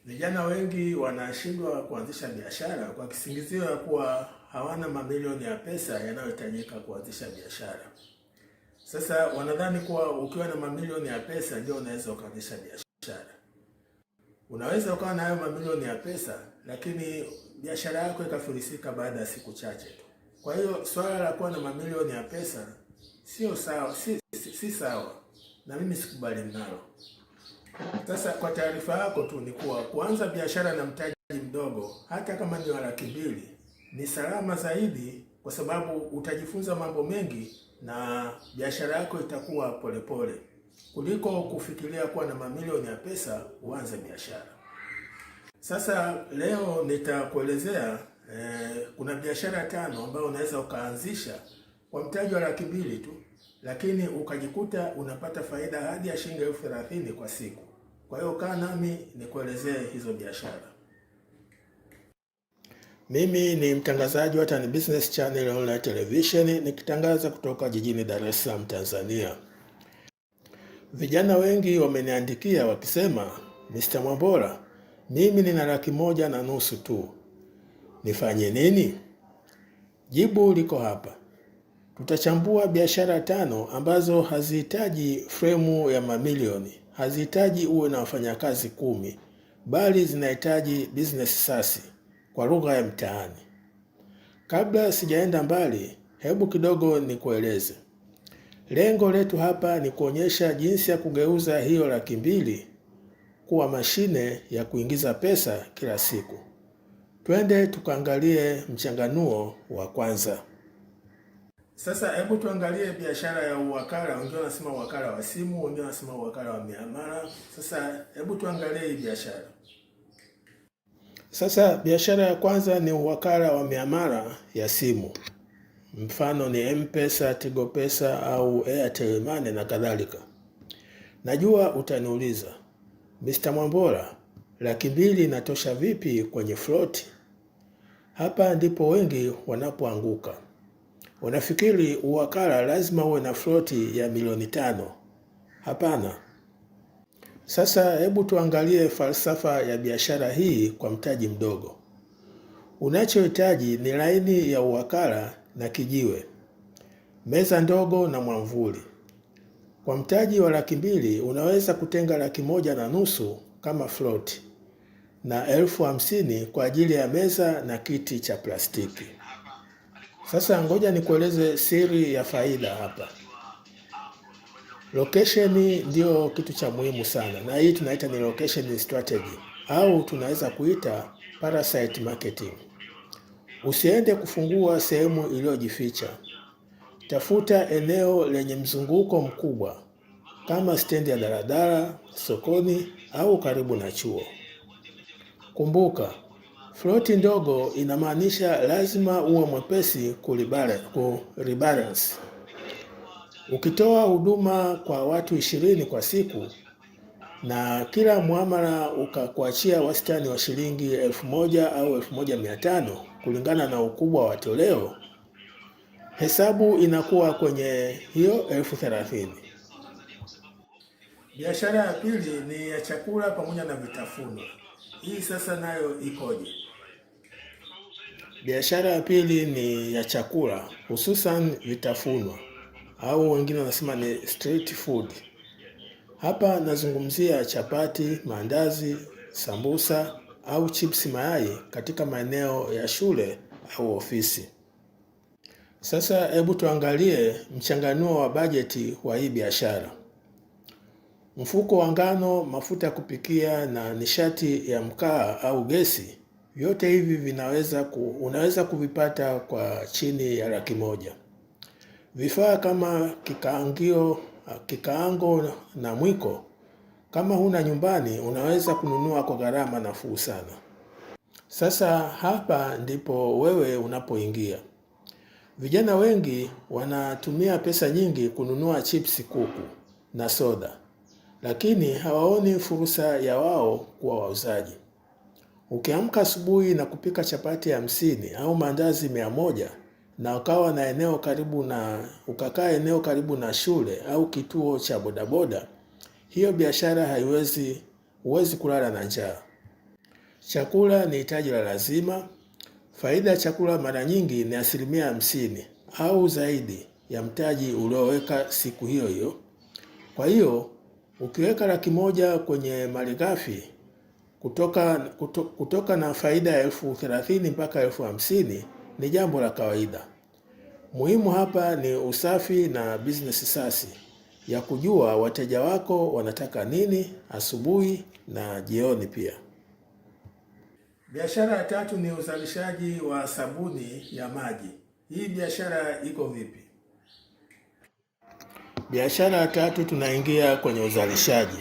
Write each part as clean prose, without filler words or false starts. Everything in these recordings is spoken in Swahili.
Vijana wengi wanashindwa kuanzisha biashara kwa kisingizio ya kuwa hawana mamilioni ya pesa yanayohitajika kuanzisha biashara. Sasa wanadhani kuwa ukiwa na mamilioni ya pesa ndio unaweza ukaanzisha biashara. Unaweza ukawa na hayo mamilioni ya pesa, lakini biashara yako ikafilisika baada ya siku chache tu. Kwa hiyo swala la kuwa na mamilioni ya pesa sio sawa, si sawa, na mimi sikubali nalo. Sasa kwa taarifa yako tu ni kuwa kuanza biashara na mtaji mdogo, hata kama ni wa Laki2, ni salama zaidi, kwa sababu utajifunza mambo mengi na biashara yako itakuwa polepole kuliko kufikiria kuwa na mamilioni ya pesa uanze biashara. Sasa leo nitakuelezea kuna biashara 5 ambayo unaweza ukaanzisha kwa mtaji wa Laki2 tu, lakini ukajikuta unapata faida hadi ya shilingi 30,000 kwa siku. Kwa hiyo kaa nami nikuelezee hizo biashara. Mimi ni mtangazaji wa Tan Business Channel Online Television, nikitangaza kutoka jijini Dar es Salaam, Tanzania. Vijana wengi wameniandikia wakisema, Mr. Mwambola, mimi nina Laki1.5 tu, nifanye nini? Jibu liko hapa. Tutachambua biashara 5 ambazo hazihitaji fremu ya mamilioni, hazihitaji uwe na wafanyakazi 10, bali zinahitaji business sasi kwa lugha ya mtaani. Kabla sijaenda mbali, hebu kidogo nikueleze. Lengo letu hapa ni kuonyesha jinsi ya kugeuza hiyo Laki2 kuwa mashine ya kuingiza pesa kila siku. Twende tukaangalie mchanganuo wa kwanza. Sasa hebu tuangalie biashara ya uwakala. Wengine wanasema uwakala wa simu, wengine wanasema uwakala wa miamala. Sasa hebu tuangalie hii biashara. Sasa biashara ya kwanza ni uwakala wa miamala ya simu. Mfano ni M-Pesa, Tigo Pesa au Airtel Money na kadhalika. Najua utaniuliza, Mr. Mwambola, Laki2 inatosha vipi kwenye float? Hapa ndipo wengi wanapoanguka. Unafikiri uwakala lazima uwe na floti ya milioni 5. Hapana. Sasa hebu tuangalie falsafa ya biashara hii kwa mtaji mdogo. Unachohitaji ni laini ya uwakala na kijiwe, meza ndogo na mwamvuli. Kwa mtaji wa Laki2 unaweza kutenga Laki1.5 kama floti na 50,000 kwa ajili ya meza na kiti cha plastiki. Sasa ngoja nikueleze siri ya faida hapa. Location ndio kitu cha muhimu sana, na hii tunaita ni location strategy au tunaweza kuita parasite marketing. Usiende kufungua sehemu iliyojificha. Tafuta eneo lenye mzunguko mkubwa kama stendi ya daladala, sokoni au karibu na chuo. Kumbuka, floti ndogo inamaanisha lazima uwe mwepesi kurebalance. Ukitoa huduma kwa watu 20 kwa siku na kila muamala ukakuachia wastani wa shilingi 1,000 au 1,500 kulingana na ukubwa wa toleo, hesabu inakuwa kwenye hiyo 30,000. Biashara ya pili ni ya chakula pamoja na vitafunwa. Hii sasa nayo ikoje? Biashara ya pili ni ya chakula, hususan vitafunwa au wengine wanasema ni street food. Hapa nazungumzia chapati, mandazi, sambusa au chips mayai katika maeneo ya shule au ofisi. Sasa hebu tuangalie mchanganuo wa bajeti wa hii biashara. Mfuko wa ngano, mafuta ya kupikia na nishati ya mkaa au gesi, vyote hivi unaweza kuvipata kwa chini ya Laki1. Vifaa kama kikaango na mwiko, kama huna nyumbani, unaweza kununua kwa gharama nafuu sana. Sasa hapa ndipo wewe unapoingia. Vijana wengi wanatumia pesa nyingi kununua chipsi kuku na soda, lakini hawaoni fursa ya wao kuwa wauzaji. Ukiamka asubuhi na kupika chapati 50 au mandazi 100 na ukakaa eneo karibu na shule au kituo cha bodaboda, hiyo biashara haiwezi huwezi kulala na njaa. Chakula ni hitaji la lazima. Faida ya chakula mara nyingi ni 50% au zaidi ya mtaji ulioweka siku hiyo hiyo. Kwa hiyo ukiweka $100,000 kwenye malighafi kutoka na faida ya $30,000 mpaka $50,000 ni jambo la kawaida. Muhimu hapa ni usafi na business sasi ya kujua wateja wako wanataka nini asubuhi na jioni pia. Biashara ya tatu ni uzalishaji wa sabuni ya maji. Hii biashara iko vipi? Biashara ya tatu tunaingia kwenye uzalishaji.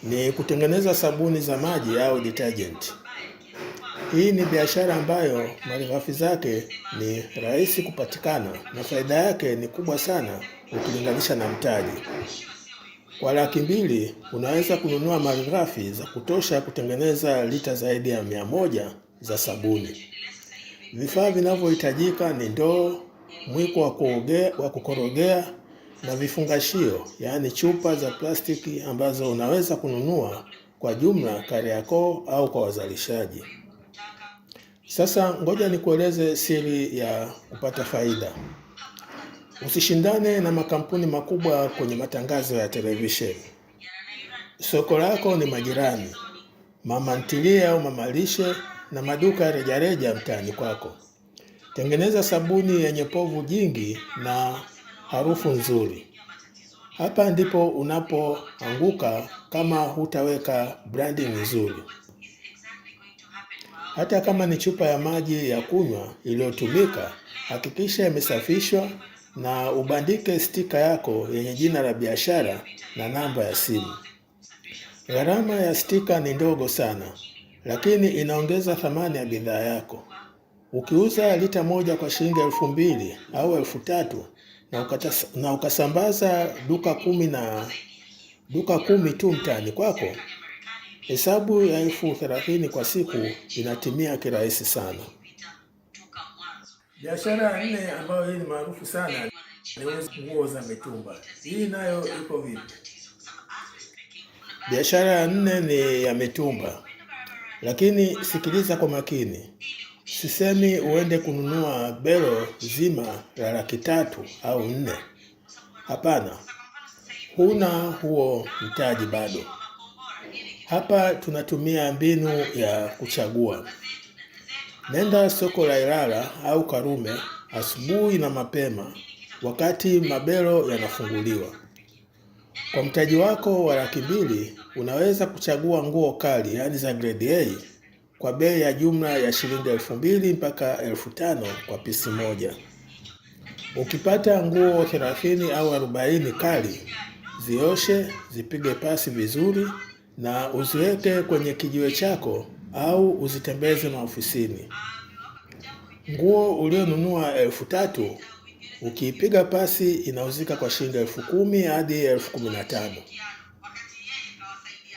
Ni kutengeneza sabuni za maji au detergent. Hii ni biashara ambayo malighafi zake ni rahisi kupatikana na faida yake ni kubwa sana ukilinganisha na mtaji. Kwa $200,000 unaweza kununua malighafi za kutosha kutengeneza lita zaidi ya 100 za sabuni. Vifaa vinavyohitajika ni ndoo, mwiko wa kukorogea na vifungashio, yaani chupa za plastiki ambazo unaweza kununua kwa jumla Kariakoo au kwa wazalishaji. Sasa ngoja nikueleze siri ya kupata faida. Usishindane na makampuni makubwa kwenye matangazo ya televisheni. Soko lako ni majirani, mama ntilie au mama lishe na maduka ya rejareja mtaani kwako. Tengeneza sabuni yenye povu jingi na harufu nzuri. Hapa ndipo unapoanguka kama hutaweka branding nzuri. Hata kama ni chupa ya maji ya kunywa iliyotumika, hakikisha imesafishwa na ubandike stika yako yenye jina la biashara na namba ya simu. Gharama ya stika ni ndogo sana, lakini inaongeza thamani ya bidhaa yako. Ukiuza lita moja kwa shilingi 2,000 au 3,000 na ukasambaza duka 10 tu mtaani kwako, hesabu ya $30,000 kwa siku inatimia kirahisi sana. Biashara ya 4 ambayo hii ni maarufu sana ni nguo za mitumba. Hii nayo iko vipi? Biashara ya 4 ni ya mitumba. Lakini sikiliza kwa makini. Sisemi uende kununua belo zima la $300,000 au 4. Hapana. Huna huo mtaji bado. Hapa tunatumia mbinu ya kuchagua. Nenda soko la Ilala au Karume asubuhi na mapema wakati mabelo yanafunguliwa. Kwa mtaji wako wa $200,000 unaweza kuchagua nguo kali, yaani za grade A, kwa bei ya jumla ya shilingi 2,000 mpaka 5,000 kwa pisi moja. Ukipata nguo 30 au 40 kali, zioshe, zipige pasi vizuri na uziweke kwenye kijiwe chako au uzitembeze maofisini. Nguo ulionunua 3,000 ukiipiga pasi inauzika kwa shilingi 10,000 hadi 15,000.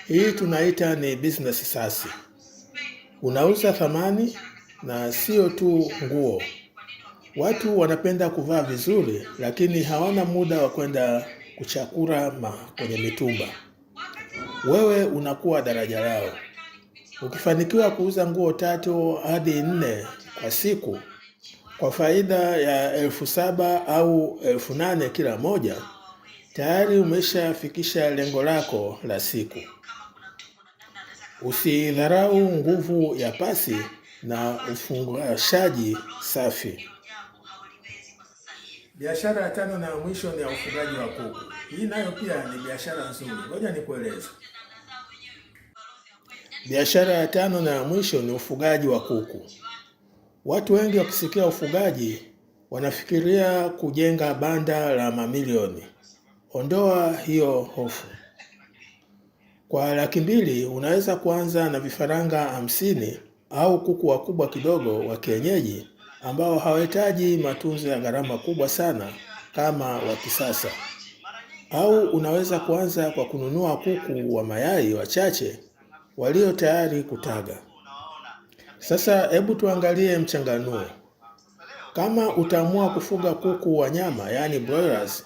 Hii tunaita ni business sasi. Unauza thamani na sio tu nguo. Watu wanapenda kuvaa vizuri lakini hawana muda wa kwenda kuchakura kwenye mitumba. Wewe unakuwa daraja lao. Ukifanikiwa kuuza nguo 3 hadi 4 kwa siku kwa faida ya 7,000 au 8,000 kila moja, tayari umeshafikisha lengo lako la siku. Usidharau nguvu ya pasi na ufungashaji safi. Biashara ya 5 na mwisho ni ya ufugaji wa kuku. Hii nayo pia ni biashara nzuri. Ngoja nikueleze. Biashara ya 5 na mwisho ni ufugaji wa kuku. Watu wengi wakisikia ufugaji wanafikiria kujenga banda la mamilioni. Ondoa hiyo hofu. Kwa $200,000 unaweza kuanza na vifaranga 50 au kuku wakubwa kidogo wa kienyeji ambao hawahitaji matunzo ya gharama kubwa sana kama wa kisasa. Au unaweza kuanza kwa kununua kuku wa mayai wachache walio tayari kutaga. Sasa hebu tuangalie mchanganuo. Kama utaamua kufuga kuku wa nyama, yaani broilers,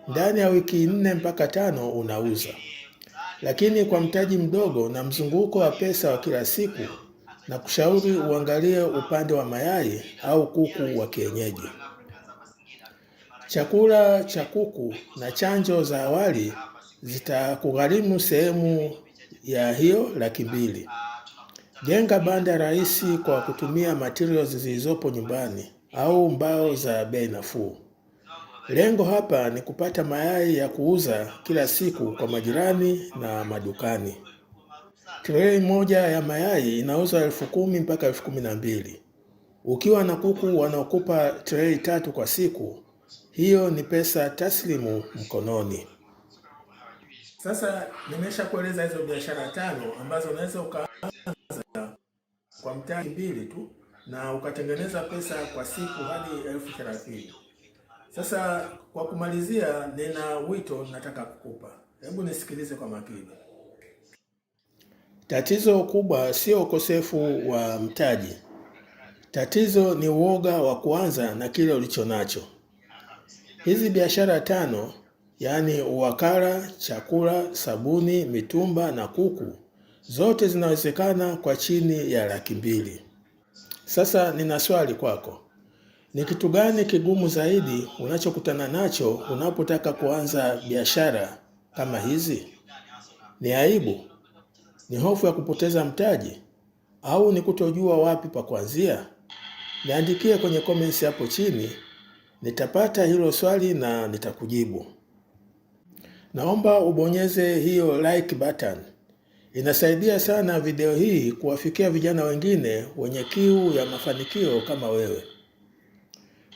ndani ya wiki 4 mpaka 5 unauza. Lakini kwa mtaji mdogo na mzunguko wa pesa wa kila siku, na kushauri uangalie upande wa mayai au kuku wa kienyeji. Chakula cha kuku na chanjo za awali zitakugharimu sehemu ya hiyo $200,000. Jenga banda rahisi kwa kutumia materials zilizopo nyumbani au mbao za bei nafuu. Lengo hapa ni kupata mayai ya kuuza kila siku kwa majirani na madukani. Trei moja ya mayai inauzwa 10,000 mpaka 12,000. Ukiwa na kuku wanaokupa trei 3 kwa siku, hiyo ni pesa taslimu mkononi. Sasa nimeshakueleza hizo biashara 5 ambazo unaweza ukaanza kwa mtaji 2 tu na ukatengeneza pesa kwa siku hadi 30,000. Sasa kwa kumalizia, nina wito nataka kukupa. Hebu nisikilize kwa makini. Tatizo kubwa sio ukosefu wa mtaji. Tatizo ni uoga wa kuanza na kile ulicho nacho. Hizi biashara 5, yaani uwakala, chakula, sabuni, mitumba na kuku, zote zinawezekana kwa chini ya $200,000. Sasa nina swali kwako. Ni kitu gani kigumu zaidi unachokutana nacho unapotaka kuanza biashara kama hizi? Ni aibu? Ni hofu ya kupoteza mtaji? Au ni kutojua wapi pa kuanzia? Niandikie kwenye comments hapo chini. Nitapata hilo swali na nitakujibu. Naomba ubonyeze hiyo like button. Inasaidia sana video hii kuwafikia vijana wengine wenye kiu ya mafanikio kama wewe.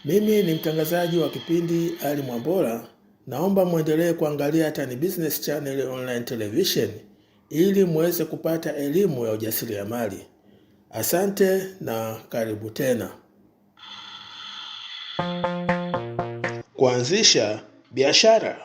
Mimi ni mtangazaji wa kipindi Ali Mwambola. Naomba muendelee kuangalia Tan Business Channel Online Television ili muweze kupata elimu ya ujasiriamali. Asante na karibu tena. Kuanzisha biashara.